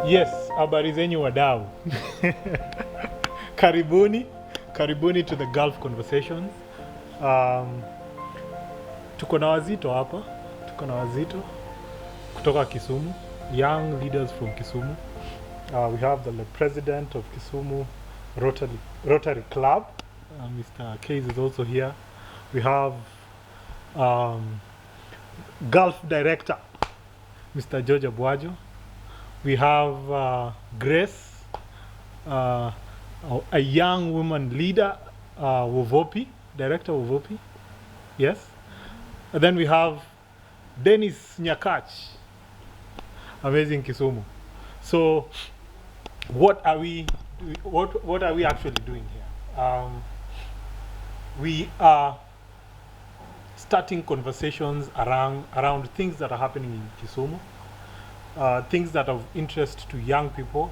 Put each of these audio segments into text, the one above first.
Yes, habari zenyu wadau. Karibuni to the Gulf Conversations. Tuko na wazito hapa, kutoka Kisumu, young leaders from Kisumu. We have the president of Kisumu Rotary Club, Mr. Case is also here. We have Gulf Director, Mr. George Abwajo. We have Grace, a young woman leader, Wovopi, Director Wovopi, yes. And then we have Dennis Nyakach, amazing Kisumu. So, what are we actually doing here? We are starting conversations around things that are happening in Kisumu. Things that are of interest to young people,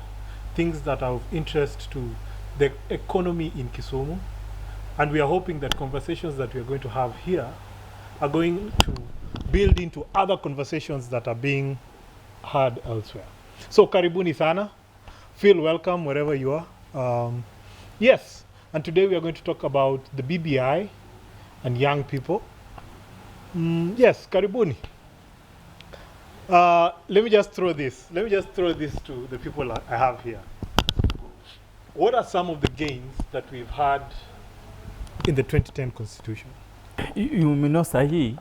things that are of interest to the economy in Kisumu. And we are hoping that conversations that we are going to have here are going to build into other conversations that are being had elsewhere. So karibuni sana, feel welcome wherever you are. Yes, and today we are going to talk about the BBI and young people. Yes, karibuni. Let me just throw this to the people I have here. What are some of the gains that we've had in the 2010 Constitution? You may know, Sahi,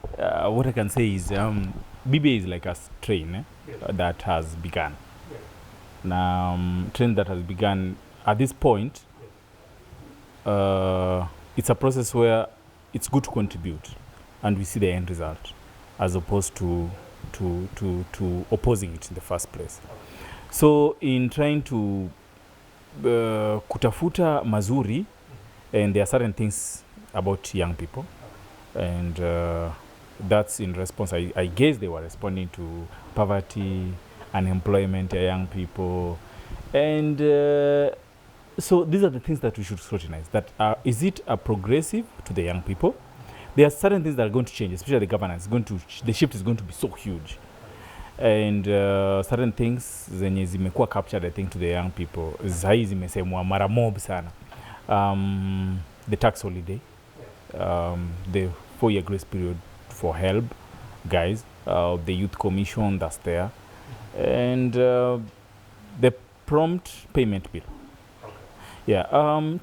what I can say is BBI is like a train Yes. that has begun. Yes. Now, train that has begun at this point, it's a process where it's good to contribute and we see the end result as opposed to opposing it in the first place. So in trying to kutafuta mazuri, and there are certain things about young people, and that's in response, I guess they were responding to poverty, unemployment, young people, and so these are the things that we should scrutinize. That is it a progressive to the young people? There are certain things that are going to change, especially the governance. The shift is going to be so huge. And certain things zenye zimekuwa captured, I think, to the young people. Zahi zimesemwa mara mob sana. The tax holiday, the 4-year grace period for help, guys, the youth commission that's there, and the prompt payment bill. Yeah,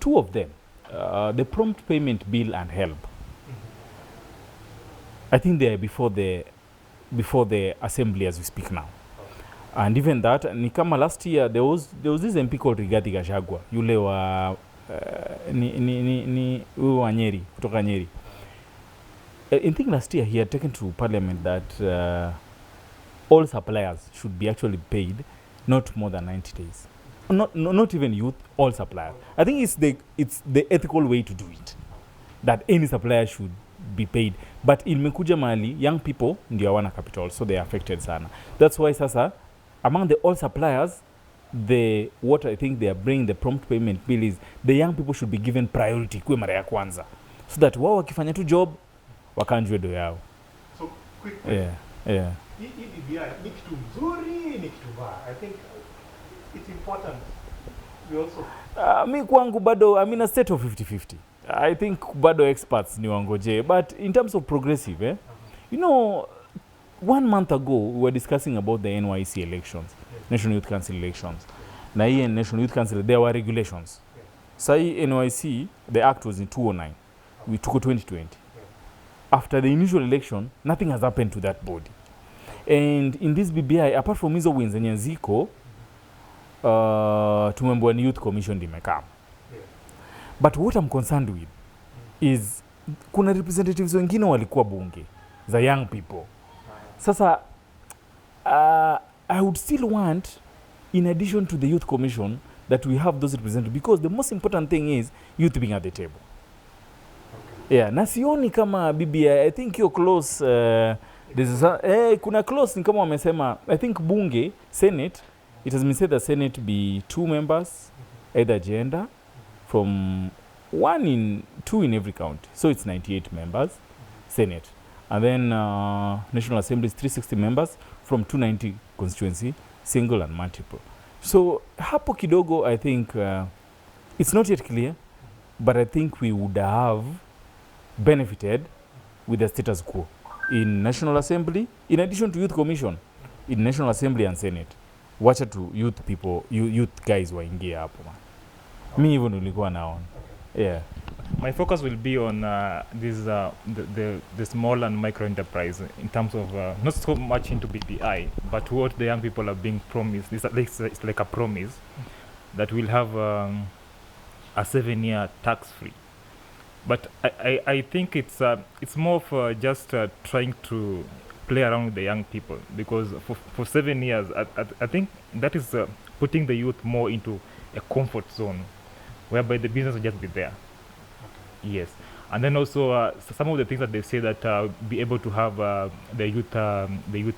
two of them, the prompt payment bill and help. I think they are before the assembly as we speak now. And even that, ni kama last year there was this MP called Rigathi Gachagua, yule wa wa Nyeri, kutoka Nyeri. I think last year he had taken to parliament that all suppliers should be actually paid not more than 90 days. Not even youth, all suppliers. I think it's the ethical way to do it, that any supplier should be paid. But in Mekuja Mali, young people ndio hawana capital, so they are affected sana. That's why sasa among the all suppliers, what I think they are bringing the prompt payment bill is the young people should be given priority kwa mara ya kwanza, so that wao wakifanya tu job wakanjwe do yao. So quick. Yeah. BBI ni kitu mzuri, ni kitu mbaya. I think it's important. We also Mi kwangu bado I'm in a state of 50-50. I think bado experts ni wangoje, but in terms of progressive, you know, 1 month ago we were discussing about the NYC elections, National Youth Council elections. Na hii National Youth Council, there were regulations. Sai NYC, the act was in 2009. We took 2020. After the initial election, nothing has happened to that body. And in this BBI, apart from hizo wins zenye ziko, tumembo ni Youth Commission dimekam. But what I'm concerned with is kuna representatives wengine walikuwa bunge za young people. Sasa I would still want, in addition to the Youth Commission, that we have those representatives, because the most important thing is youth being at the table. Yeah, na sioni kama BBI, I think you're close. Kuna close ni kama wamesema, I think bunge, Senate, it has been said that Senate be 2 members, either gender, from 2 in every county. So it's 98 members, Senate. And then National Assembly is 360 members from 290 constituency, single and multiple. So hapo kidogo, I think it's not yet clear, but I think we would have benefited with the status quo in National Assembly, in addition to Youth Commission, in National Assembly and Senate. Wacha tu youth people, youth guys waingie hapo man. Mi hivyo nilikuwa naona. Yeah. My focus will be on the small and micro enterprise in terms of not so much into BBI, but what the young people are being promised. It's like a promise that we'll have a 7-year tax-free. But I think it's more of just trying to play around with the young people, because for 7 years, I think that is putting the youth more into a comfort zone, whereby the business will just be there. Yes, and then also some of the things that they say that be able to have the youth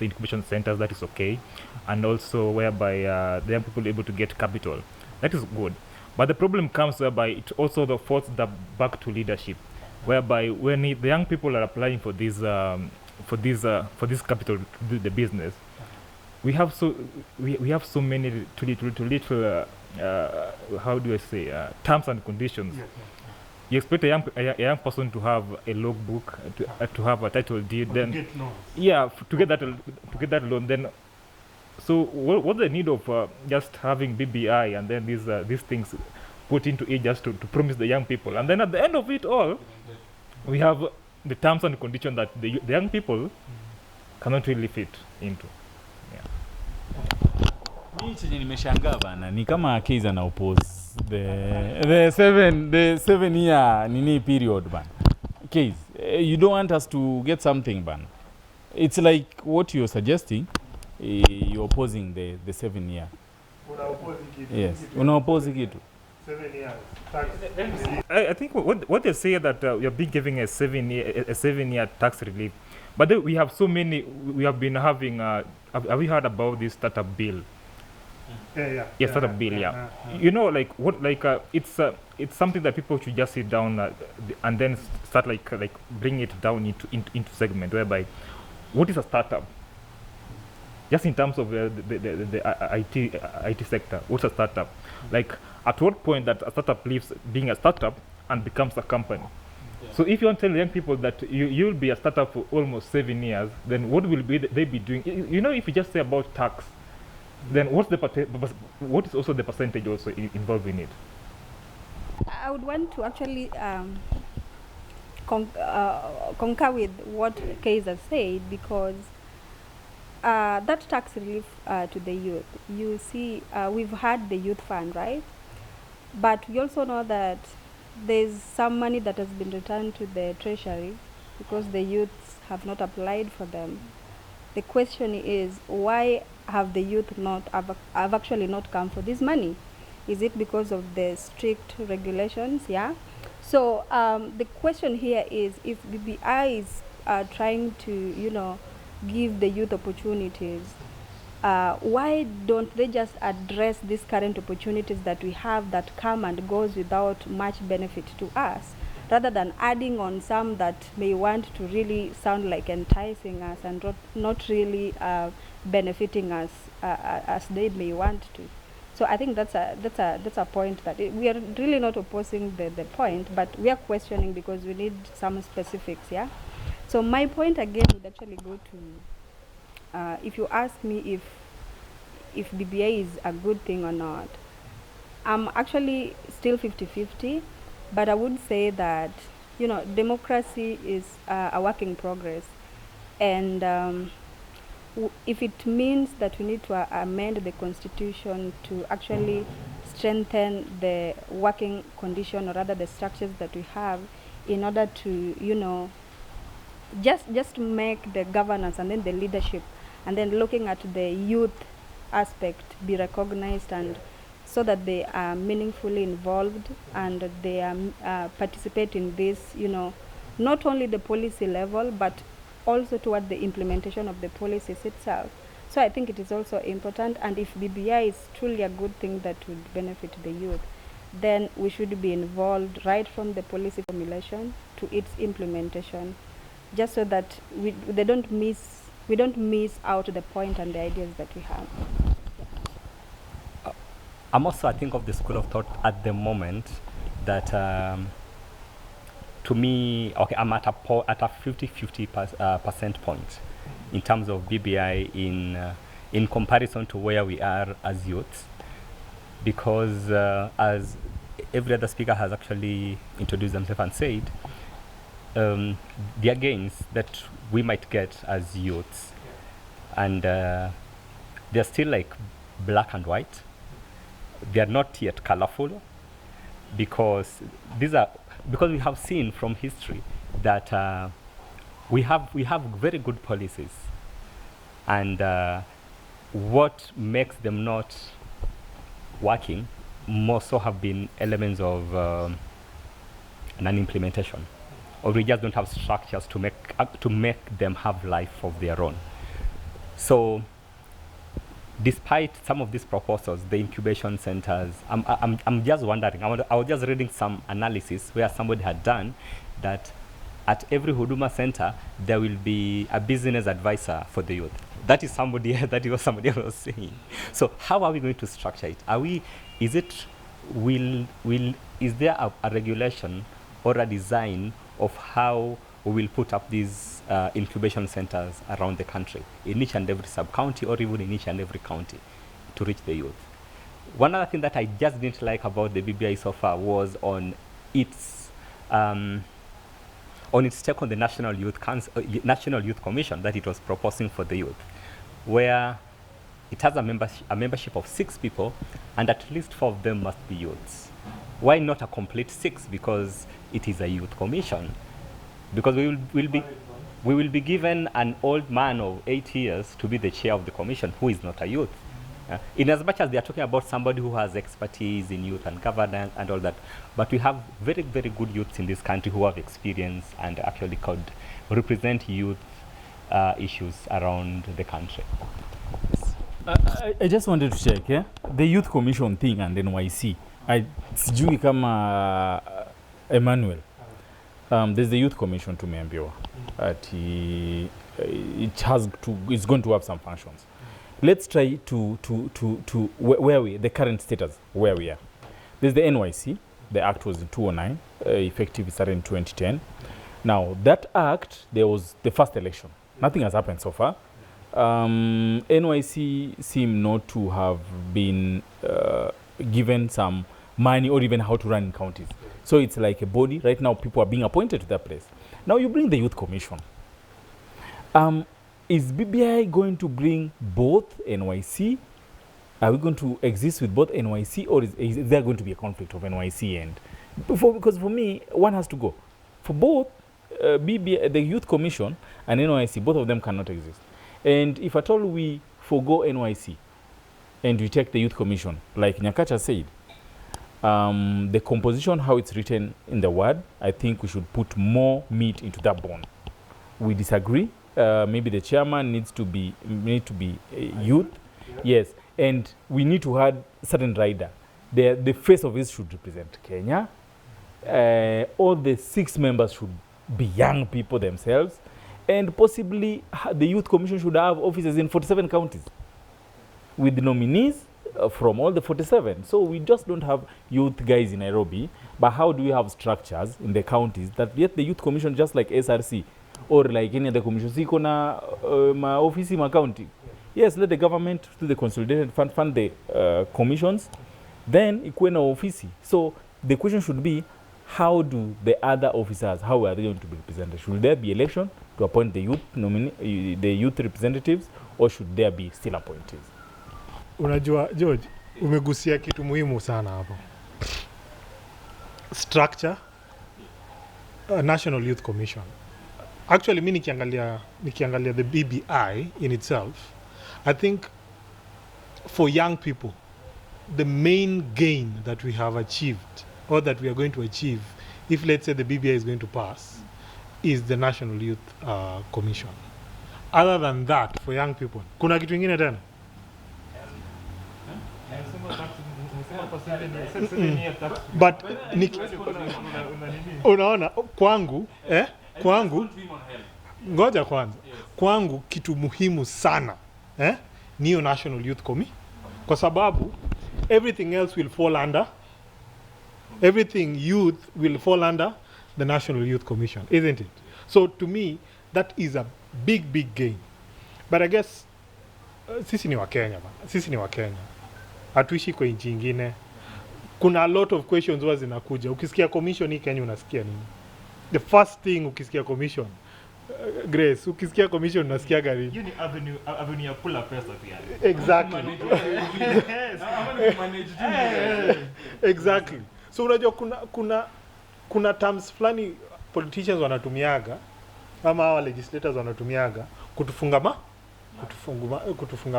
incubation centers, that is okay, and also whereby the young people are able to get capital, that is good. But the problem comes whereby it also falls back to leadership, whereby when the young people are applying for this capital to do the business, we have so many too little how do I say terms and conditions. Yes. You expect a young person to have a logbook, to have a title deed, then Get loans. yeah, to get that loan. Then, so what's the need of just having BBI and then these things put into it just to promise the young people, and then at the end of it all, we have the terms and conditions that the young people cannot really fit into. Mimi chenye nimeshangaa bana ni kama Kaiza na oppose the 7 year nini period bana. Kaiza, you don't want us to get something bana. It's like what you're suggesting, you're opposing the 7 year. Yes, una oppose kitu. 7 years. Tax. I think what they say that we are being giving a 7-year tax relief, but then we have so many. We have been having. Have we heard about this startup bill? Yeah. Yes, startup bill. Yeah. You know, like what? Like it's something that people should just sit down and then start like bring it down into segment whereby what is a startup? Just in terms of the IT sector, what's a startup? Like at what point that a startup leaves being a startup and becomes a company? So if you want to tell young people that you'll be a startup for almost 7 years, then what will they be doing? You know, if you just say about tax, then what is also the percentage also involved in it? I would want to actually concur with what Kaiza said, because that tax relief to the youth, you see, we've had the youth fund, right? But we also know that there's some money that has been returned to the treasury because the youths have not applied for them. The question is, why have the youth have actually not come for this money? Is it because of the strict regulations? Yeah. So the question here is, if BBI is trying to, give the youth opportunities, why don't they just address these current opportunities that we have that come and goes without much benefit to us, rather than adding on some that may want to really sound like enticing us and not really benefiting us as they may want to. So I think that's a point that we are really not opposing the point, but we are questioning because we need some specifics. Yeah. So my point again would actually go to, if you ask me if BBI is a good thing or not, I'm actually still 50-50, but I would say that, democracy is a work in progress, and if it means that we need to amend the constitution to actually strengthen the working condition, or rather the structures that we have, in order to, just make the governance and then the leadership, and then looking at the youth aspect be recognized, and so that they are meaningfully involved and they participate in this, not only the policy level, but also toward the implementation of the policies itself. So I think it is also important, and if BBI is truly a good thing that would benefit the youth, then we should be involved right from the policy formulation to its implementation, just so that we don't miss out the point and the ideas that we have. I'm also, I think, of the school of thought at the moment that to me, okay, I'm at a 50-50 percent point in terms of BBI in comparison to where we are as youths, because as every other speaker has actually introduced themselves and said, the gains that we might get as youths, and they're still like black and white. They are not yet colorful, because because we have seen from history that we have very good policies, and what makes them not working more so have been elements of non-implementation, or we just don't have structures to make them have life of their own. So despite some of these proposals, the incubation centers, I'm just wondering, I was just reading some analysis where somebody had done that at every Huduma center, there will be a business advisor for the youth. That is what somebody else was saying. So how are we going to structure it? Is there a regulation or a design of how we will put up these incubation centers around the country, in each and every sub-county, or even in each and every county, to reach the youth? One other thing that I just didn't like about the BBI so far was on its take on the National Youth Commission that it was proposing for the youth, where it has a membership of 6 people, and at least 4 of them must be youths. Why not a complete 6? Because it is a youth commission. Because we will be given an old man of 8 years to be the chair of the commission, who is not a youth. In as much as they are talking about somebody who has expertise in youth and governance and all that, but we have very, very good youths in this country who have experience and actually could represent youth issues around the country. I just wanted to check, the youth commission thing and NYC. Sijui kama Emmanuel. There's the youth commission to Membiwa. It's going to have some functions. Let's try to the current status where we are. There's the NYC. The act was in 2009, effective started in 2010. Now that act, there was the first election. Nothing has happened so far. NYC seem not to have been given some money or even how to run in counties. So it's like a body. Right now, people are being appointed to that place. Now you bring the youth commission. Is BBI going to bring both NYC? Are we going to exist with both NYC, or is there going to be a conflict of NYC and? Because for me, one has to go. For both BBI, the youth commission and NYC, both of them cannot exist. And if at all we forgo NYC and we take the youth commission, like Nyakacha said, the composition, how it's written in the word, I think we should put more meat into that bone. We disagree. Maybe the chairman needs to be youth. Yes, and we need to add certain rider. The face of it should represent Kenya. All the 6 members should be young people themselves, and possibly the youth commission should have offices in 47 counties with nominees from all the 47. So we just don't have youth guys in Nairobi, but how do we have structures in the counties that yet the youth commission, just like SRC or like any other commission, siko na ma office ma county? Yes, let the government do the consolidated fund the commissions, then ikuwe na office. So the question should be, how do the other officers, how are they going to be represented? Should there be election to appoint the youth representatives, or should there be still appointees? Unajua George, umegusia kitu muhimu sana hapo. Structure, National Youth Commission. Actually, mimi nikiangalia the BBI in itself, I think for young people, the main gain that we have achieved, or that we are going to achieve, if let's say the BBI is going to pass, is the National Youth Commission. Other than that, for young people, kuna kitu ingine tena? But unaona kwangu ngoja kwanza, kwangu kitu muhimu sana niyo National Youth Committee, kwa sababu everything else will fall under, everything youth will fall under the National Youth Commission, isn't it? So to me, that is a big, big gain. But I guess, sisi ni wa Kenya, man. Sisi ni wa Kenya. Hatuishi kwa nchi ingine. Kuna a lot of questions huwa zinakuja. Ukisikia commission hii Kenya unasikia nini? The first thing ukisikia commission, Grace, ukisikia commission unasikia gari. Hiyo ni avenue ya kula pesa pia. Exactly. Exactly. So unajua kuna terms fulani politicians wanatumiaga ama hawa legislators wanatumiaga kutufunga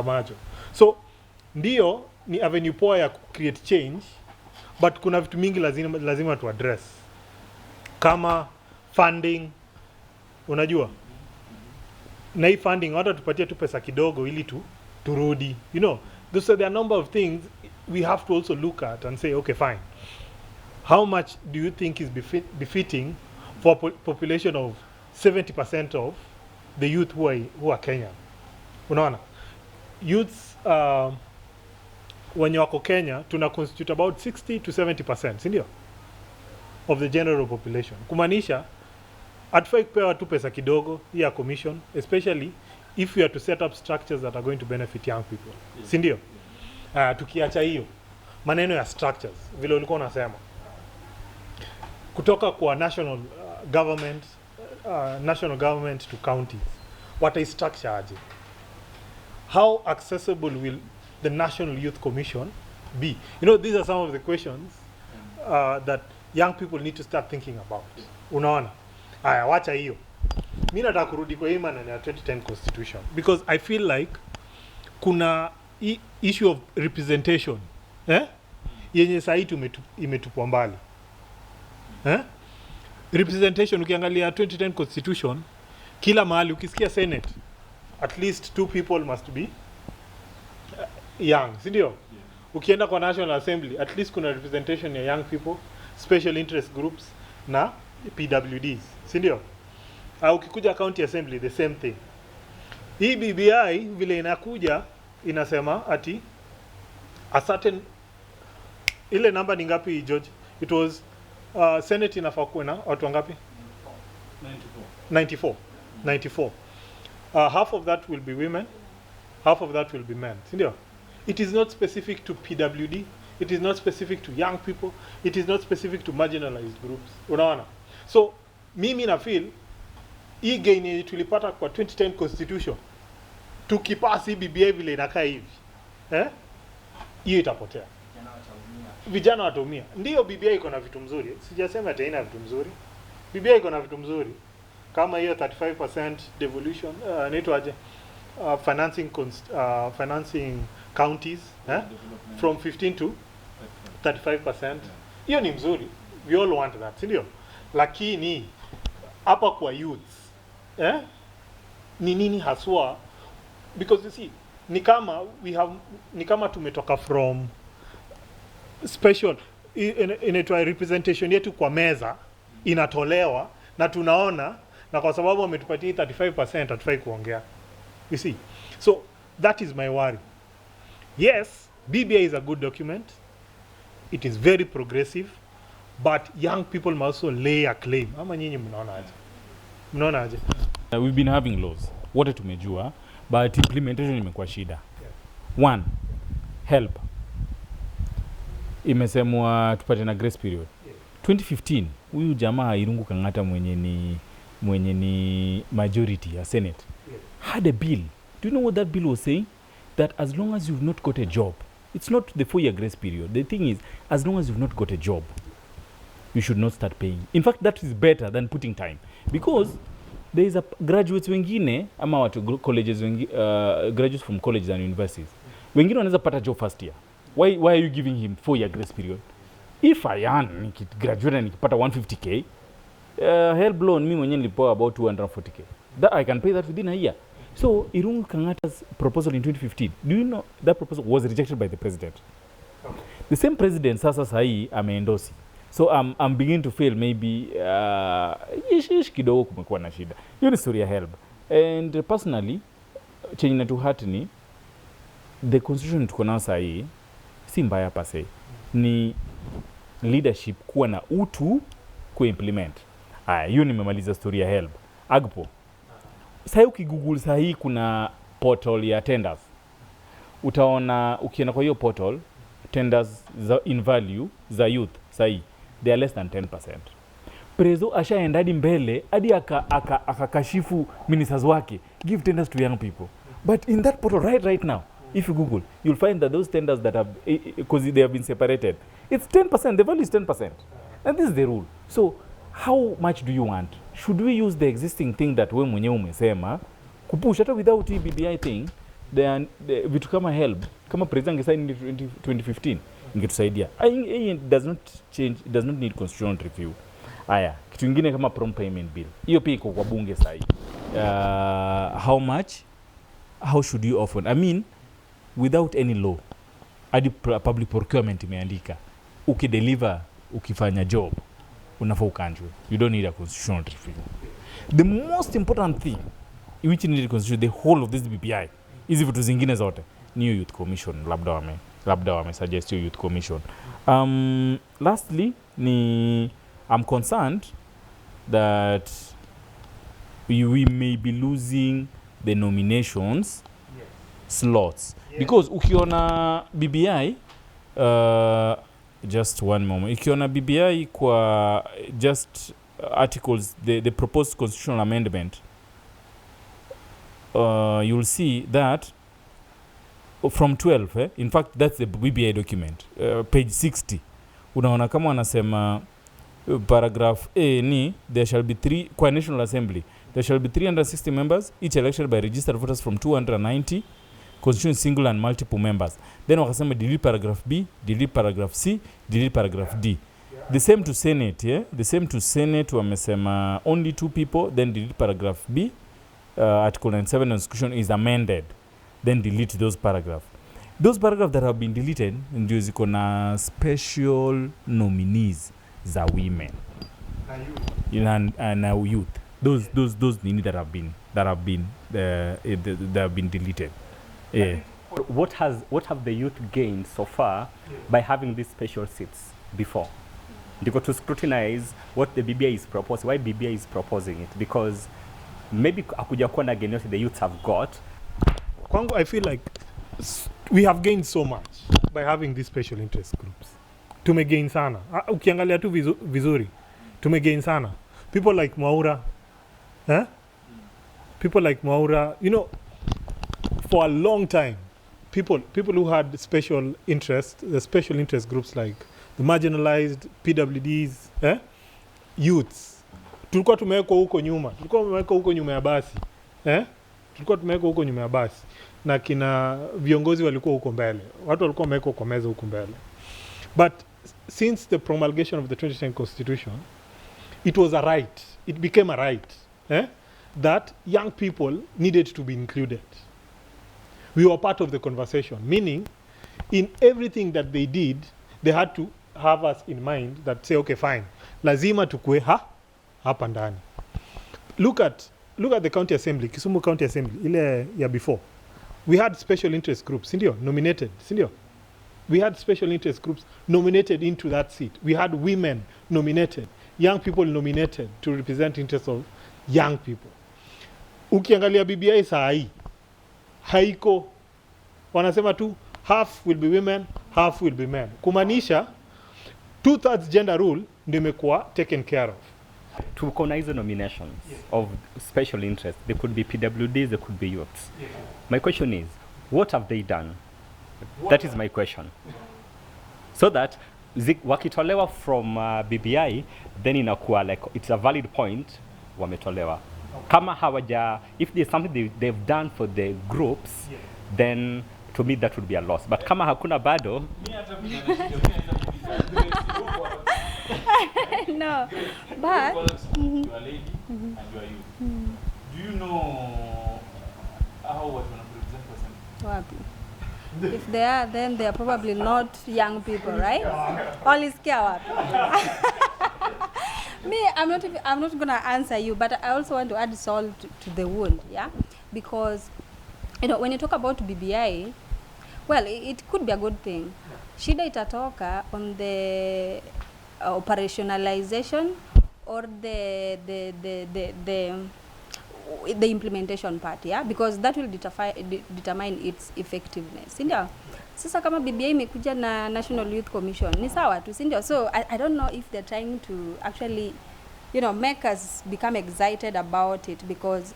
macho. So ndio ni avenue poa ya create change, but kuna vitu mingi lazima tu address. Kama funding, unajua na hii funding watu tupatie tu pesa kidogo ili turudi, you know, there are a number of things we have to also look at and say, okay, fine, how much do you think is befitting for a population of 70% of the youth who are Kenyan? Unaona, youths wenye wako Kenya tuna constitute about 60 to 70%, si ndio, of the general population. Kumaanisha hatufai kupewa tu pesa kidogo ya commission, especially if we are to set up structures that are going to benefit young people. Yes. Si ndio? Tukiacha hiyo maneno ya structures vile ulikuwa unasema, kutoka kwa national government to counties, watai structure aje? How accessible will the National Youth Commission be? You know, these are some of the questions that young people need to start thinking about. Unaona? Aya, wacha hiyo. Mimi nataka kurudi kwa hii maneno ya 2010 constitution, because I feel like kuna issue of representation yenye sasa imetupwa mbali. Representation, ukiangalia 2010 constitution, kila mahali ukisikia Senate, at least 2 people must be young, si ndio? Ukienda kwa National Assembly, at least kuna representation ya young people, special interest groups na PWDs, si ndio? Ukikuja county assembly, the same thing. Hii BBI vile inakuja inasema ati a certain, ile namba ni ngapi George? It was Senate inafaa kuwa na watu wangapi? 94. Half of that will be women, half of that will be men, si ndio? It is not specific to PWD, it is not specific to young people, it is not specific to marginalized groups. Unaona? So mimi na feel hii gain yenye tulipata kwa 2010 constitution, tukipasi BBI vile inakaa hivi, hiyo itapotea. Vijana wataumia. Ndio BBI iko na vitu mzuri, sijasema ati haina vitu mzuri. BBI iko na vitu mzuri kama hiyo 35% devolution, inaitwaje, financing counties from 15 to 35%. Hiyo ni mzuri, we all want that, si ndio? Lakini hapa kwa youth ni nini haswa? Because you see, ni kama tumetoka from special inaitwa representation yetu kwa meza inatolewa na tunaona, na kwa sababu wametupatia 35% hatufai kuongea. You see, so that is my worry. Yes, BBI is a good document, it is very progressive, but young people must also lay a claim. Ama nyinyi mnaona aje? We've been having laws, wote tumejua, but implementation imekuwa shida. One, help. Imesemwa tupate na grace period. 2015 huyu jamaa Irungu Kangata mwenye ni majority ya Senate had a bill. Do you know what that bill was saying? That as long as you've not got a job, it's not the 4-year grace period. The thing is, as long as you've not got a job, you should not start paying. In fact, that is better than putting time, because there is a graduates wengine ama watu colleges graduates from colleges and universities wengine wanaweza pata job first year. Why are you giving him 4-year grace period? If I earn graduate and nikipata 150k, help loan mimi mwenyewe nilipoa about 240k, that I can pay that within a year. So Irungu Kangata's proposal in 2015, do you know that proposal was rejected by the president? Okay. The same president sasa sahi ameendorse. So I'm beginning to feel maybe kidogo kumekuwa na shida. Hiyo ni story ya help. And personally, chenye na tu heart ni the constitution tuko nayo sahi si mbaya pase, ni leadership kuwa na utu kuimplement. Hiyo nimemaliza story ya HELB. Agpo, sasa ukigoogle sasa hii kuna portal ya tenders, utaona ukienda kwa hiyo portal tenders in value za youth sasa hii they are less than 10%. Prezo ashaenda hadi mbele hadi akakashifu ministers wake, give tenders to young people. But in that portal right now, if you Google, you'll find that those tenders that have, because they have been separated, it's 10%, the value is 10%. And this is the rule. So how much do you want? Should we use the existing thing that we mwenyewe umesema kupush hata without BBI thing, vitu kama HELB, kama president angesign in 2015 ingetusaidia. It does not change, it does not need constitutional review. Kitu kingine kama prompt payment bill, hiyo pia iko kwa bunge sasa hivi. How much, how should you offer? I mean, without any law, hadi public procurement imeandika ukideliver, ukifanya job unafaa ukanjwe. You don't need a constitutional review. The most important thing which need constitution, the whole of this BBI, hizi vitu zingine zote ni youth commission, labda wame suggest youth commission. Lastly, I'm concerned that we may be losing the nominations slots. Because ukiona BBI, just one moment, ukiona BBI kwa just articles, the proposed constitutional amendment, you'll see that from 12, in fact that's the BBI document, page 60, unaona kama wanasema paragraph A ni there shall be 3 kwa National Assembly, there shall be 360 members, each elected by registered voters from 290, constituting single and multiple members. Then wakasema delete paragraph B, delete paragraph C, delete paragraph D. The same to Senate, the same to Senate wamesema only 2 people, then delete paragraph B. Article 97 of the Constitution is amended, then delete those paragraphs. Those paragraphs that have been deleted ndio ziko na special nominees za women na youth. Those nini that have been deleted. Yeah. What have the youth gained so far by having these special seats before? Because to scrutinize what the BBI is proposing, why BBI is proposing it, because maybe akuja kuwa na gain the youths have got. Kwangu, I feel like we have gained so much by having these special interest groups. Tumegain sana. Ukiangalia tu vizuri, tumegain sana. People like Mwaura, people like Mwaura, you know, for a long time, people who had special interest, the special interest groups like the marginalized, PWDs, youths, tulikuwa tumewekwa huko nyuma. Tulikuwa tumewekwa huko nyuma ya basi. Tulikuwa tumewekwa huko nyuma ya basi. Na kina viongozi walikuwa huko mbele. Watu walikuwa wamewekwa kwa meza huko mbele. But since the promulgation of the 2010 Constitution, it was a right. It became a right that young people needed to be included. We were part of the conversation, meaning in everything that they did, they had to have us in mind that say, okay, fine, lazima tukue hapa ndani. Look at the county assembly, Kisumu County Assembly, ile ya before. We had special interest groups, sindio, nominated, sindio? We had special interest groups nominated into that seat. We had women nominated, young people nominated to represent interests of young people. Ukiangalia BBI saa hii, haiko, wanasema tu half will be women, half will be men. Kumanisha 2/3 gender rule ndio imekuwa taken care of. To recognize the nominations of special interest, they could be PWDs, they could be youths. My question is, what have they done? That is my question. So that wakitolewa from BBI, then inakuwa like it's a valid point, wametolewa. Kama hawaja, if there's something they've done for the groups, then to me that would be a loss. But kama hakuna bado, no, but you are a lady and you are youth. Do you know how what represent person? wapi? If they are, then they are probably not young people, right? Olisikia wapi? Me, I'm not gonna answer you, but I also want to add salt to the wound, yeah, because you know when you talk about BBI, Well, it could be a good thing. Shida itatoka on the operationalization or the implementation part, yeah, because that will determine its effectiveness, sindio? Sasa kama BBI imekuja na National Youth Commission ni sawa tu, sindio? So I don't know if they're trying to actually, you know, make us become excited about it, because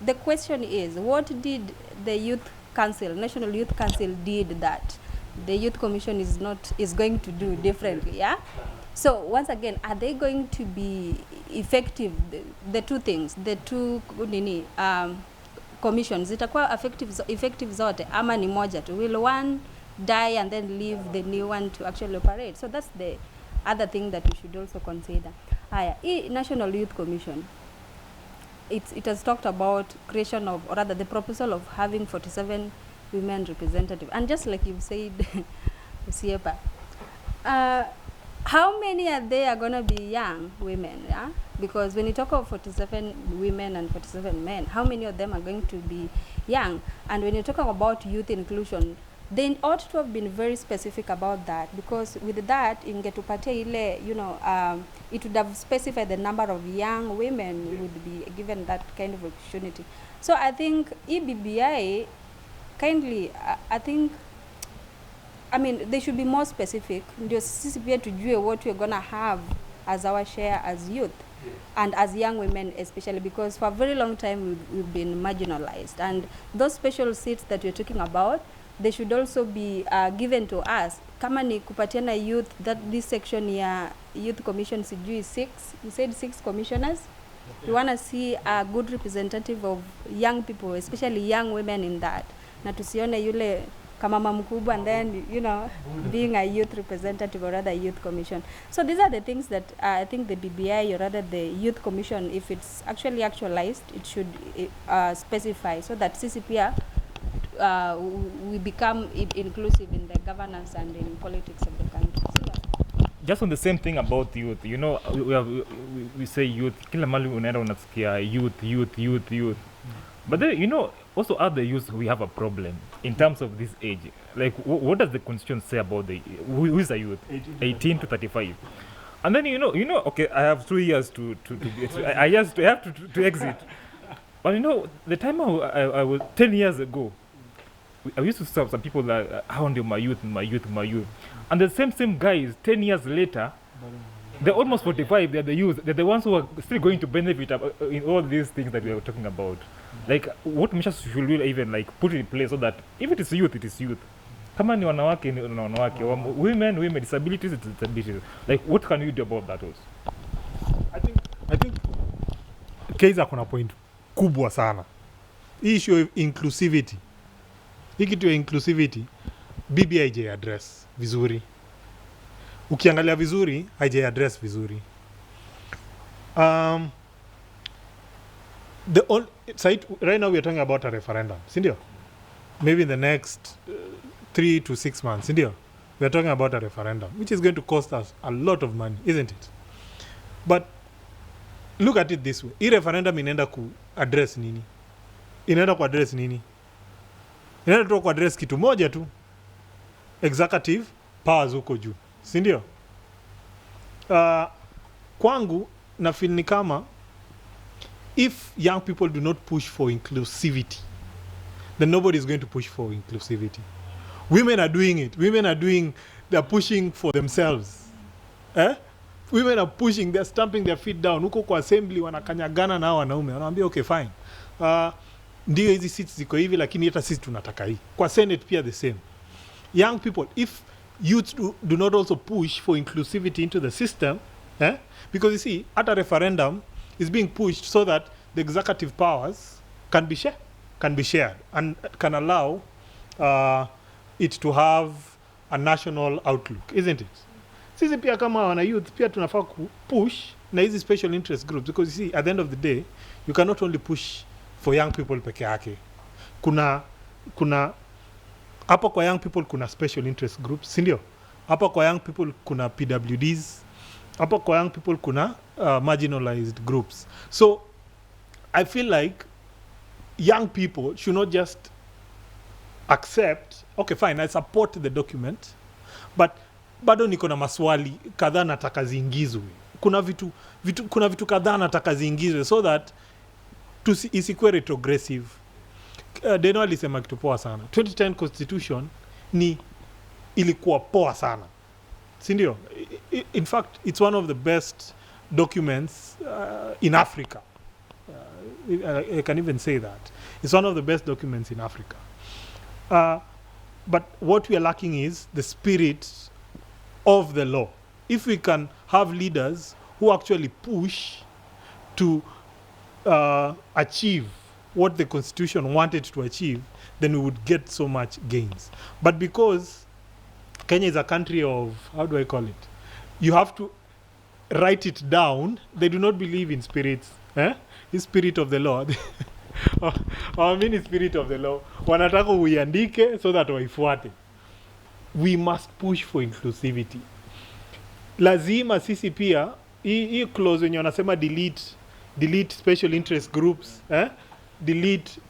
the question is, what did the Youth Council, National Youth Council did that the Youth Commission is going to do differently, yeah? So once again, are they going to be effective? The two things, the two commissions, zitakuwa effective zote ama ni moja tu? Will one die and then leave the new one to actually operate? So that's the other thing that we should also consider. National Youth Commission, it has talked about creation of, or rather the proposal of having 47 women representatives. And just like you've said, Siepa, how many are there going to be young women? Yeah? Because when you talk of 47 women and 47 men, how many of them are going to be young? And when you're talking about youth inclusion, they ought to have been very specific about that, because with that, ingetupatia ile, you know, it would have specified the number of young women would be given that kind of opportunity. So I think BBI kindly, I mean, they should be more specific. Ndio sisi pia tujue what we're going to have as our share as youth, and as young women especially, because for a very long time we've been marginalized. And those special seats that we're talking about, they should also be given to us. Kama ni kupatiana youth, that this section ya Youth Commission sijui 6, you said 6 commissioners? Yeah. We want to see a good representative of young people, especially young women in that. Na tusione yule kamama mkubwa and then, you know, being a youth representative or rather youth commission. So these are the things that I think the BBI or rather the youth commission, if it's actually actualized, it should specify, so that CCPR we become inclusive in the governance and in politics of the country. Just on the same thing about youth, you know, we say youth, kila mali unaenda unasikia youth. But then, you know, also other youth, we have a problem in terms of this age. Like, what does the constitution say about who is a youth? 18 to 35. And then, you know, okay, I have 2 years to I have to exit. But you know, the time I was 10 years ago, I used to stop some people like, how on my youth. And the same guys, 10 years later, they're almost 45, they're the youth, they're the ones who are still going to benefit in all these things that we are talking about. Like, what measures should we even like put in place so that if it is youth, it is youth. Kama ni wanawake, ni wanawake. Women, disabilities, it's disabilities. Like, what can you do about that also? I think Kaiza kuna point kubwa sana. Hii issue of inclusivity. Hii kitu ya inclusivity, BBI haijai address vizuri. Ukiangalia vizuri, haijai address vizuri. Right now we are talking about a referendum, sindio? Maybe in the next 3 to 6 months, sindio? We are talking about a referendum, which is going to cost us a lot of money, isn't it? But look at it this way. Hii referendum inaenda ku-address nini? Inaenda tu ku-address kitu moja tu. Executive powers huko juu, sindio? Kwangu na feel ni kama if young people do not push for inclusivity, then nobody is going to push for inclusivity. Women are doing it. They're pushing for themselves. Women are pushing, they're stamping their feet down. Huko kwa assembly wanakanyagana na wanaume. Wanaambia okay fine. Ndio hizi seats ziko hivi lakini hata sisi tunataka hii. Kwa Senate pia the same. Young people, if youth do not also push for inclusivity into the system, because you see, at a referendum is being pushed so that the executive powers can be shared and can allow it to have a national outlook, isn't it? Sisi pia kama wana youth pia tunafaa push na hizi special interest groups, because you see, at the end of the day, you cannot only push for young people peke yake. Kuna hapo kwa young people kuna special interest groups, sindio? Hapo kwa young people kuna PWDs, hapo kwa young people kuna marginalized groups. So I feel like young people should not just accept, okay fine, I support the document, but bado niko na maswali kadhaa nataka ziingizwe. Kuna vitu kadhaa nataka ziingizwe so that isikuwe retrogressive. Deno alisema kitu poa sana. 2010 constitution ilikuwa poa sana, si ndio? In fact, it's one of the best documents in Africa. I can even say that. It's one of the best documents in Africa. But what we are lacking is the spirit of the law. If we can have leaders who actually push to achieve what the constitution wanted to achieve, then we would get so much gains. But because Kenya is a country of, how do I call it? You have to write it down. They do not believe in spirits. The spirit of the law. I mean spirit of the law. Wanataka uiandike so that waifuate. We must push for inclusivity. Lazima sisi pia, hii clause wenye wanasema delete special interest groups, delete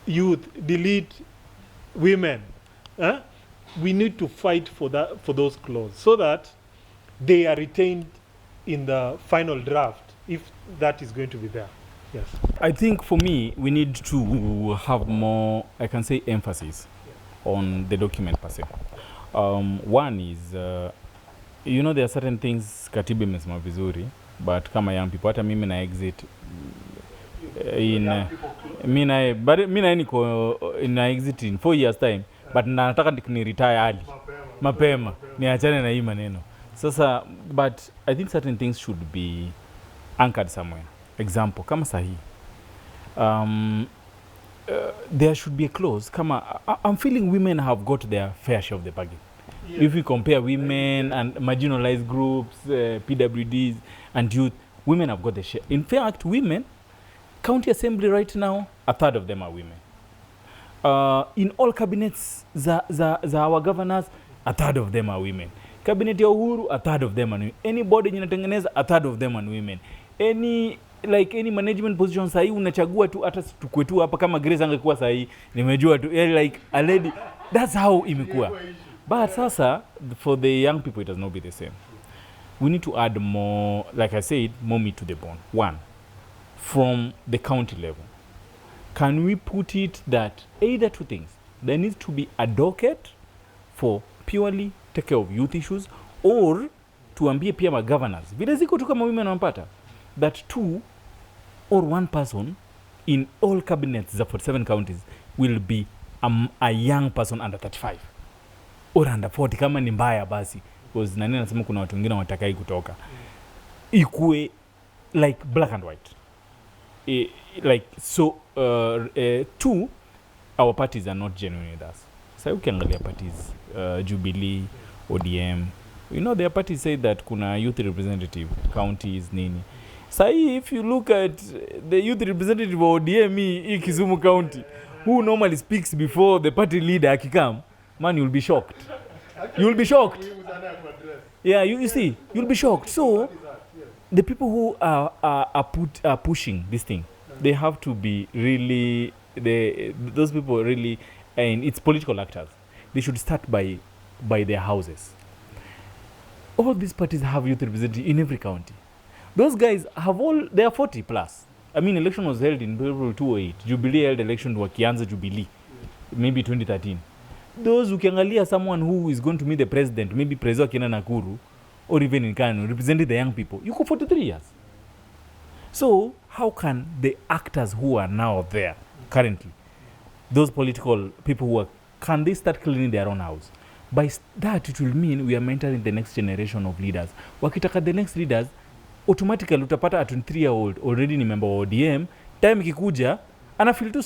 youth, delete women. We need to fight for those clauses so that they are retained in the final draft, if that is going to be there. Yes. I think for me, we need to have more, I can say, emphasis on the document per se. One is, there are certain things katiba imesema vizuri, but kama young people, hata mimi na exit niko exit in 4 years time, but nataka ni retire early. Mapema. Niachane na hii maneno. Sasa, but I think certain things should be anchored somewhere. Example, kama sahi. There should be a clause. Kama, I'm feeling women have got their fair share of the bargain. Yeah. If we compare women and marginalized groups, PWDs and youth, women have got their share. In fact, women, county assembly right now, 1/3 of them are women. In all cabinets, za our governors, 1/3 of them are women. Cabinet ya Uhuru, 1/3 of them are women. Any body inatengeneza, 1/3 of them are women. Any management position sahi unachagua tu, hata tukue tu hapa kama Grace angekuwa sahi nimejua tu like a lady. That's how imekuwa. But sasa for the young people it does not be the same. We need to add more, like I said, more meat to the bone. One, from the county level, can we put it that either two things, there needs to be a docket for purely take care of youth issues, or tuambie pia ma governors vile ziko tu kama women wanampata, that 2 or 1 person in all cabinets za 47 counties will be a young person under 35 or under 40 kama ni mbaya basi, because nani nasema kuna watu wengine watakai kutoka, ikue like black and white. Like so 2, our parties are not genuine with us. So ukiangalia parties Jubilee, ODM, their parties say that kuna youth representative counties nini. So if you look at the youth representative of ODM in Kisumu County, who normally speaks before the party leader akikam, man, you'll be shocked. You'll be shocked. Yeah, you see, you'll be shocked. So the people who are pushing this thing, they have to be really, those people really, and it's political actors. They should start by their houses. All these parties have youth representatives in every county. Those guys they are 40 plus. I mean, election was held in April 2008. Jubilee held election wakianza Jubilee, maybe 2013. Those ukiangalia someone who is going to meet the president, maybe Prezo Kina Nakuru, or even in Kano, representing the young people, you go 43 years. So, how can the actors who are now there, currently, those political people can they start cleaning their own house? By that, it will mean we are mentoring the next generation of leaders. Wakitaka the next leaders, automatically utapata a 23-year-old already ni member wa ODM, time ikikuja, ana feel to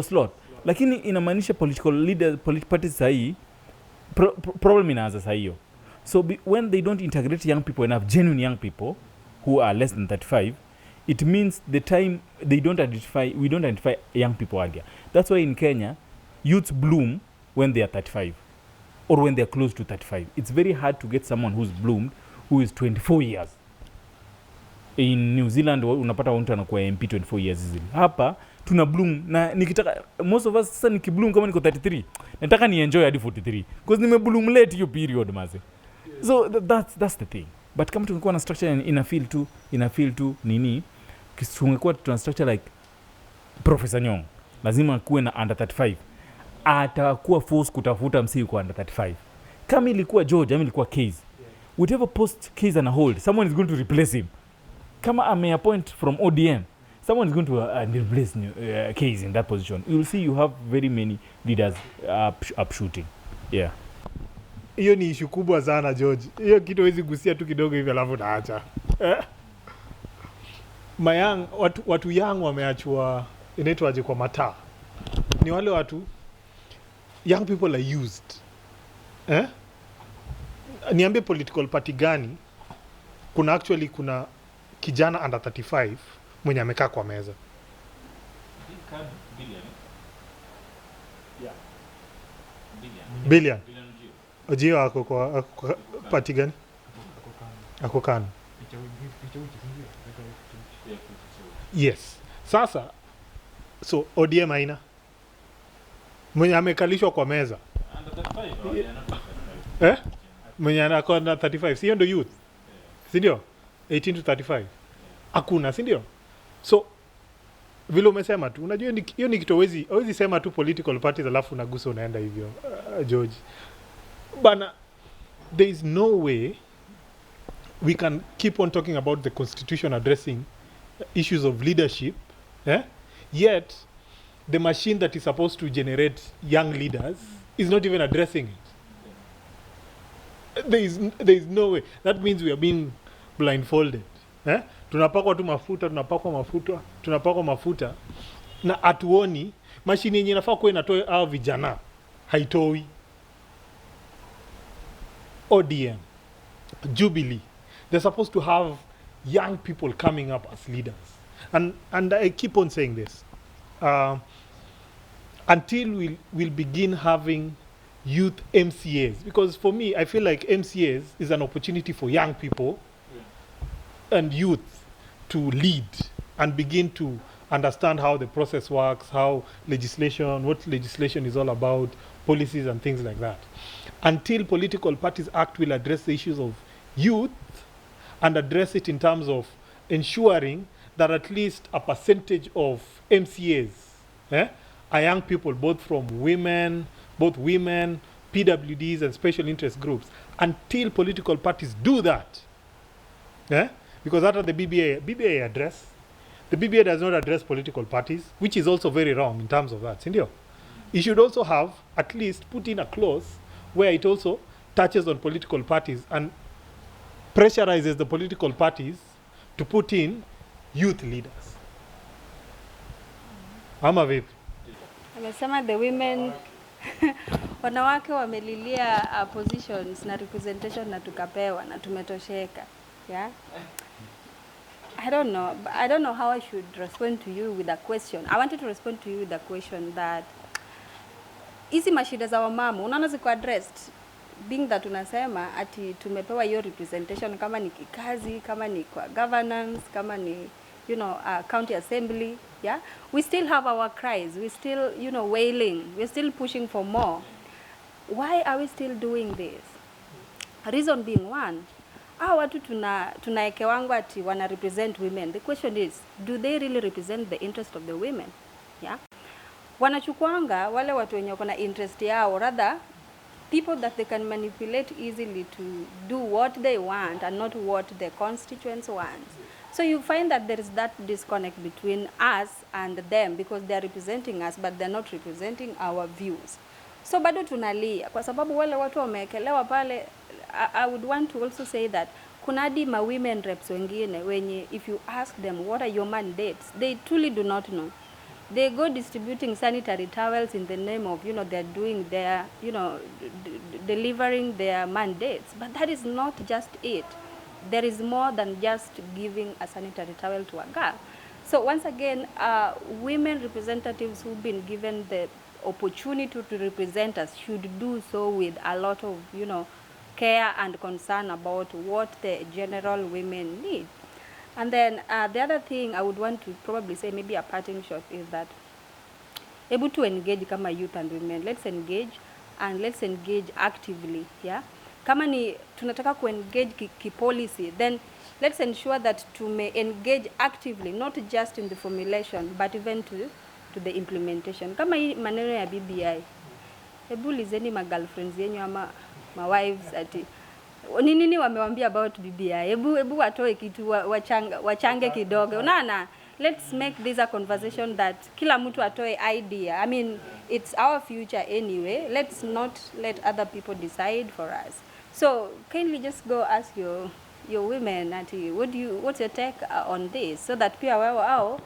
slot. Lakini inamaanisha political leaders, parties sahi, problem inaanza sahiyo. So when they don't integrate young people enough, genuine young people who are less than 35, it means the time we don't identify young people earlier. That's why in Kenya, youths bloom when they are 35 or when they are close to 35. It's very hard to get someone who's bloomed who is 24 years. In New Zealand unapata mtu anakuwa MP 24 years easily. Hapa tuna bloom na nikitaka most of us sasa nikibloom kama niko 33 nataka ni enjoy hadi 43 because nimebloom late hiyo period maze. So that's the thing. But kama tungekuwa na structure ina feel tu nini tungekuwa tuna structure like Professor Nyong lazima kuwe na under 35 atakuwa force kutafuta msi kwa under 35. Kama ilikuwa George ama ilikuwa Case, whatever post Case ana hold, someone is going to replace him. Kama appoint from ODM, someone is going to replace Case in that position. You will see you have very many leaders up shooting. Yeah. Hiyo ni issue kubwa sana George. Hiyo kitu hawezi gusia tu kidogo hivi alafu naacha. Mayang watu young wameachwa inaitwaje kwa mataa. Ni wale watu young people are used. Niambie political party gani kuna kijana under 35 mwenye amekaa kwa meza. Billion. Ojio ako kwa party gani? Ako KANU. Yes. Sasa so ODM haina mwenye amekalishwa kwa meza. Mwenye anakuwa na 35 si ndio youth? Si ndio? 18 to 35. Hakuna, si ndio? So vile umesema tu, unajua hiyo ni kitu hawezi sema tu political parties alafu unagusa unaenda hivyo George. Bana, there is no way we can keep on talking about the constitution addressing issues of leadership, yet the machine that is supposed to generate young leaders is not even addressing it. There is no way. That means we are being blindfolded. Tunapakwa mafuta na atuoni mashine yenye inafaa kuwa inatoa hao vijana haitoi. ODM, Jubilee, they're supposed to have young people coming up as leaders. And I keep on saying this. Until we'll begin having youth MCAs, because for me, I feel like MCAs is an opportunity for young people and youth to lead and begin to understand how the process works, what legislation is all about, policies and things like that. Until political parties act will address the issues of youth and address it in terms of ensuring that at least a percentage of MCAs are young people, both women, PWDs and special interest groups. Until political parties do that, because after the BBI address, the BBI does not address political parties, which is also very wrong in terms of that. Sindio? It should also have at least put in a clause where it also touches on political parties and pressurizes the political parties to put in youth leaders. Ama vipi? Amesema the women wanawake wamelilia positions na representation na tukapewa na tumetosheka. Yeah? I don't know how I should respond to you with a question. I wanted to respond to you with a question that hizi mashida za wamama unaona ziko addressed, being that unasema ati tumepewa hiyo representation kama ni kikazi, kama ni kwa governance, kama ni county assembly, yeah, we still have our cries, we still wailing, we're still pushing for more. Why are we still doing this? Reason being one, watu tunaekewangwa ati wana represent women. The question is, do they really represent the interest of the women? Yeah, wanachukuanga wale watu wenye wako na interest yao, rather people that they can manipulate easily to do what they want and not what the constituents want. So you find that there is that disconnect between us and them, because they are representing us but they're not representing our views. So bado tunalia kwa sababu wale watu wameekelewa pale. I would want to also say that kuna hadi ma women reps wengine wenye if you ask them what are your mandates, they truly do not know. They go distributing sanitary towels in the name of they're doing their delivering their mandates, but that is not just it. There is more than just giving a sanitary towel to a girl. So once again, women representatives who've been given the opportunity to represent us should do so with a lot of care and concern about what the general women need. And then the other thing I would want to probably say, maybe a parting shot, is that able to engage kama youth and women. Let's engage, and let's engage actively, yeah. Kama ni tunataka ku-engage ki-policy, then let's ensure that tume engage actively, not just in the formulation, but even to the implementation. Kama hii maneno ya BBI, hebu lizeni ma-girlfriends yenyu ama ma-wives ati nini wamewambia about BBI. Hebu watoe kitu wachange kidogo. Unaona? Let's make this a conversation that kila mtu atoe idea. I mean, it's our future anyway. Let's not let other people decide for us. So kindly just go ask your women ati what's your take on this, so that pia wao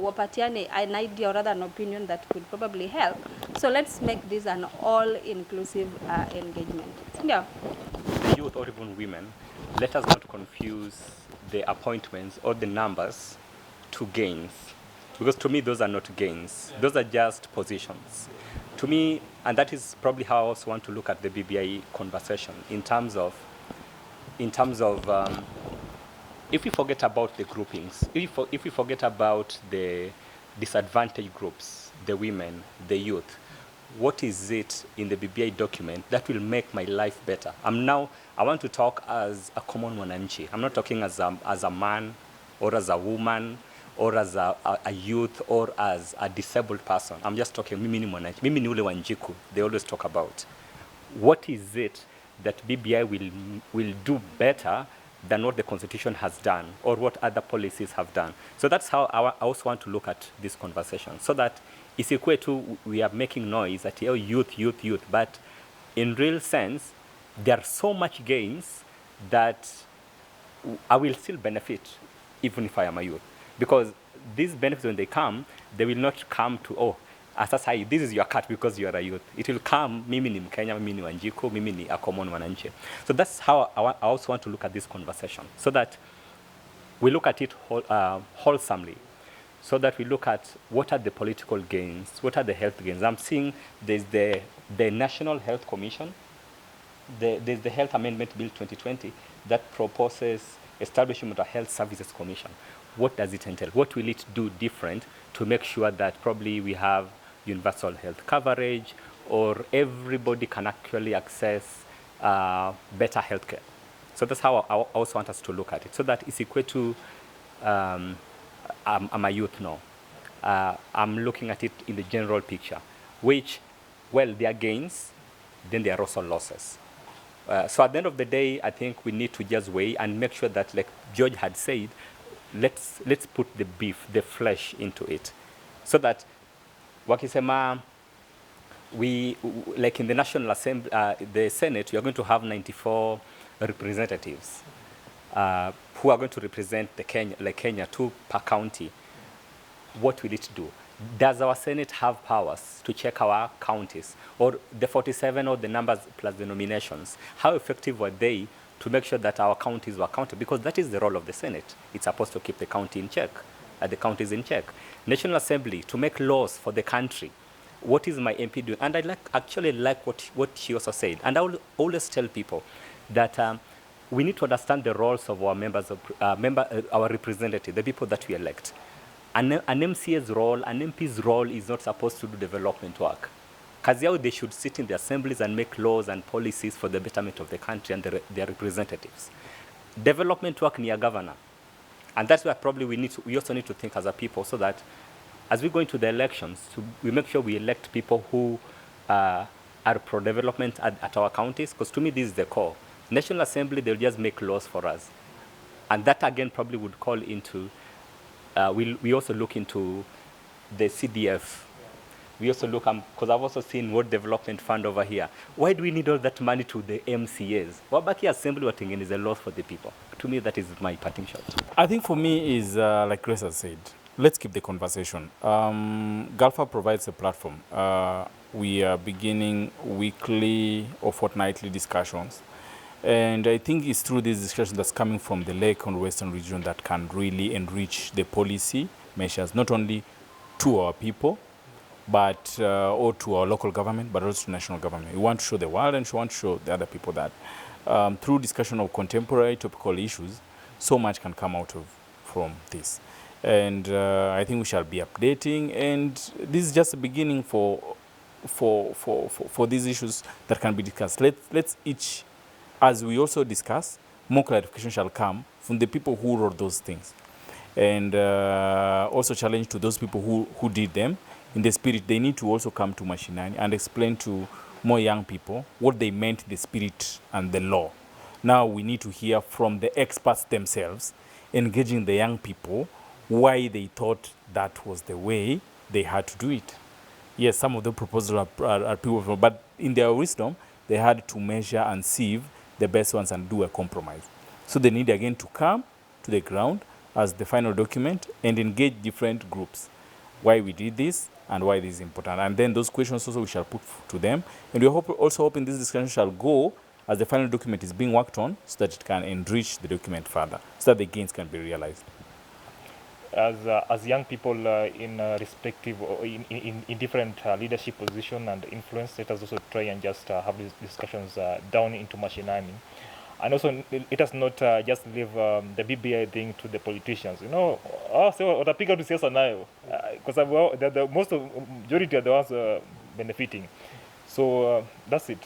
wapatiane an idea or rather an opinion that could probably help. So let's make this an all-inclusive engagement. Yeah. Youth or even women, let us not confuse the appointments or the numbers to gains, because to me those are not gains. Those are just positions. To me, and that is probably how I also want to look at the BBI conversation in terms of if we forget about the groupings, if we forget about the disadvantaged groups, the women, the youth, what is it in the BBI document that will make my life better? I want to talk as a common mwananchi. I'm not talking as a man or as a woman or as a youth or as a disabled person. I'm just talking mimi ni mwananchi. Mimi ni ule wanjiku they always talk about. What is it that BBI will do better than what the Constitution has done or what other policies have done? So that's how I also want to look at this conversation, so that isikwe tu we are making noise at youth, but in real sense, there are so much gains that I will still benefit even if I am a youth. Because these benefits, when they come, they will not come to, asasa, this is your cut because you are a youth. It will come, mimi ni Mkenya, mimi ni Wanjiku, mimi ni a common mwananchi. So that's how I also want to look at this conversation, so that we look at it wholesomely, so that we look at what are the political gains, what are the health gains. I'm seeing there's the National Health Commission, there's the Health Amendment Bill 2020 that proposes establishment of a Health Services Commission. What does it entail? What will it do different to make sure that probably we have universal health coverage, or everybody can actually access better healthcare? So that's how I also want us to look at it, so that it's equal to I'm a youth now. I'm looking at it in the general picture, which, well, there are gains, then there are also losses. So at the end of the day, I think we need to just weigh and make sure that, like George had said, let's put the beef, the flesh into it, so that wakisema we, like in the National Assembly, the Senate, we are going to have 94 representatives who are going to represent the Kenya, 2 per county. What will it do? Does our Senate have powers to check our counties, or the 47 or the numbers plus the nominations? How effective were they to make sure that our counties were counted? Because that is the role of the Senate. It's supposed to keep the county in check, the counties in check. National Assembly, to make laws for the country. What is my MP doing? And I actually like what she also said. And I will always tell people that we need to understand the roles of our members, our representatives, the people that we elect. An MCA's role, an MP's role is not supposed to do development work. Kazi yao, they should sit in the assemblies and make laws and policies for the betterment of the country and their representatives. Development work near governor. And that's where probably we also need to think as a people, so that as we go into the elections, we make sure we elect people who are pro-development at our counties, because to me this is the core. National Assembly, they'll just make laws for us. And that again probably would call into, we also look into the CDF. We also look, because I've also seen World Development Fund over here. Why do we need all that money to the MCAs? Wabaki Assembly watingeni is a loss for the people. To me, that is my parting shot. I think for me is, like Grace has said, let's keep the conversation. GALFA provides a platform. We are beginning weekly or fortnightly discussions. And I think it's through this discussion that's coming from the Lake and Western region that can really enrich the policy measures, not only to our people, but or to our local government, but also to national government. We want to show the world and we want to show the other people that through discussion of contemporary topical issues, so much can come out of from this. And I think we shall be updating, and this is just the beginning for these issues that can be discussed. Let's each, as we also discuss, more clarification shall come from the people who wrote those things, and also challenge to those people who did them. In the spirit, they need to also come to Mashinani and explain to more young people what they meant, the spirit and the law. Now we need to hear from the experts themselves, engaging the young people, why they thought that was the way they had to do it. Yes, some of the proposals are people, but in their wisdom, they had to measure and sieve the best ones and do a compromise. So they need again to come to the ground as the final document and engage different groups, why we did this and why this is important. And then those questions also we shall put to them. And we're also hoping this discussion shall go as the final document is being worked on, so that it can enrich the document further, so that the gains can be realized. As young people in respective or in different leadership position and influence, let us also try and just have these discussions down into mashinani. And also, let us not just leave the BBI thing to the politicians. You know, so watapiga tu siasa nayo, because the most of majority are the ones benefiting. So that's it.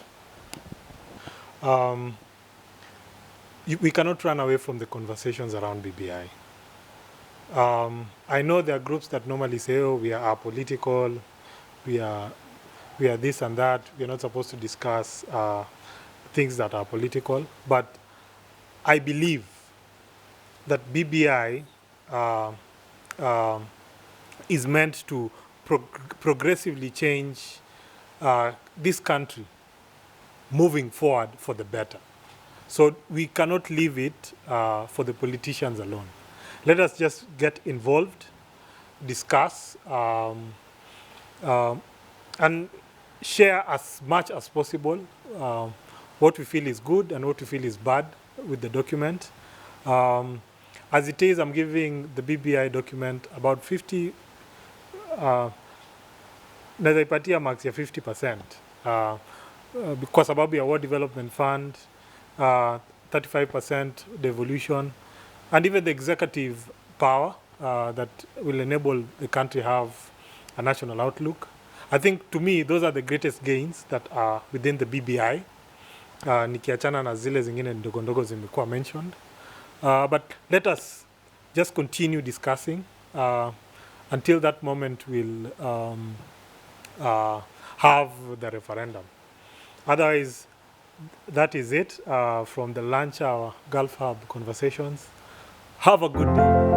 We cannot run away from the conversations around BBI. I know there are groups that normally say, "Oh, we are apolitical, we are this and that. We are not supposed to discuss things that are political." But I believe that BBI is meant to progressively change this country, moving forward for the better. So we cannot leave it for the politicians alone. Let us just get involved, discuss, and share as much as possible what we feel is good and what we feel is bad with the document. As it is, I'm giving the BBI document about 50, nazaipatia max ya 50%. Kwa sababu ya World Development Fund, 35% devolution, and even the executive power that will enable the country have a national outlook. I think, to me, those are the greatest gains that are within the BBI. Nikiachana na zile zingine ndogo ndogo zimekuwa mentioned. But let us just continue discussing until that moment we'll have the referendum. Otherwise, that is it from the lunch hour Gulf Hub conversations. Have a good day.